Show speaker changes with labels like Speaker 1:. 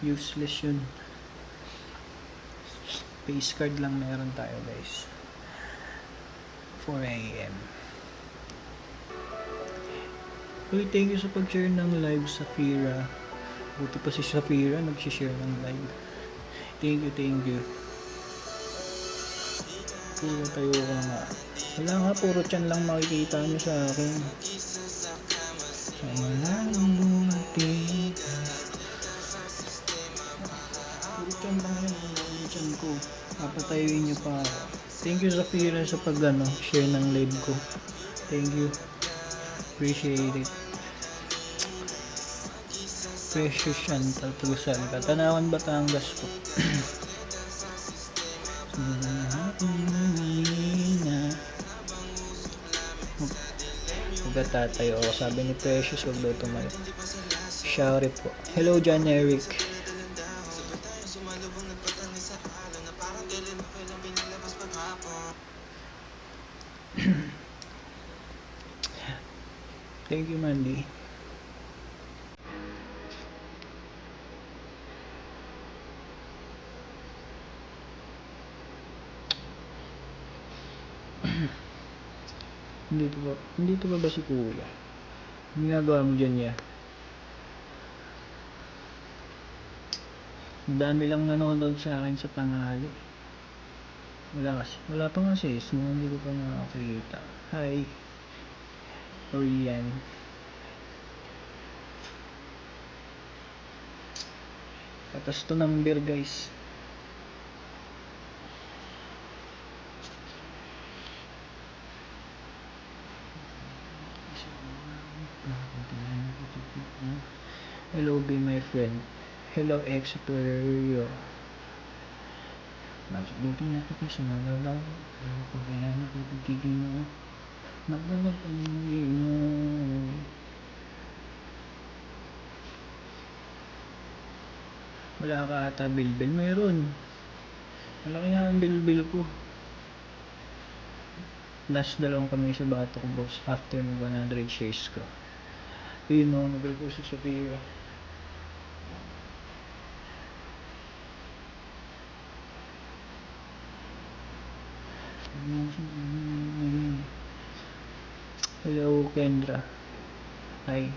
Speaker 1: Useless yun. Face card lang meron tayo guys. 4 AM. Uy, thank you sa pag-share ng live sa Fira. Buti pa si Safira nag-share ng live. Thank you, thank you. Puro tayo ka nga. Wala nga, puro tiyan lang makikita nyo sa akin. Sa malalim bumati. Puro tiyan lang yun. Ang tiyan ko. Papatayuin nyo pa ako. Thank you Safira sa share ng live ko. Thank you. Appreciate it. Precious Chantal Tugusan. Katanawan Batangas po. Magtatatayo ako. Sabi ni Precious, huwag daw tumayo. Shouty po. Hello, John Eric. Thank you, Mandy. Hindi to ba si Kuya? Ginagawa mo dyan niya. Dami lang nanonood sa akin sa tanghali. Wala pa nga sis, hindi ko pa nakakita. Hi, Orian. Patas to number guys. Hello, be my friend. Hello, Experio. Buti na ito kasi nalalaw. Pag kaya napipigigil mo. Naglalagay mo. Wala ka ata bilbil. Meron. Malaki nga ang bilbil ko. Last dalawang kami sa bato ko boss. After ng 100 shares ko. Yun o, nagal ko sa Sophia. Hello, Kendra. Hi.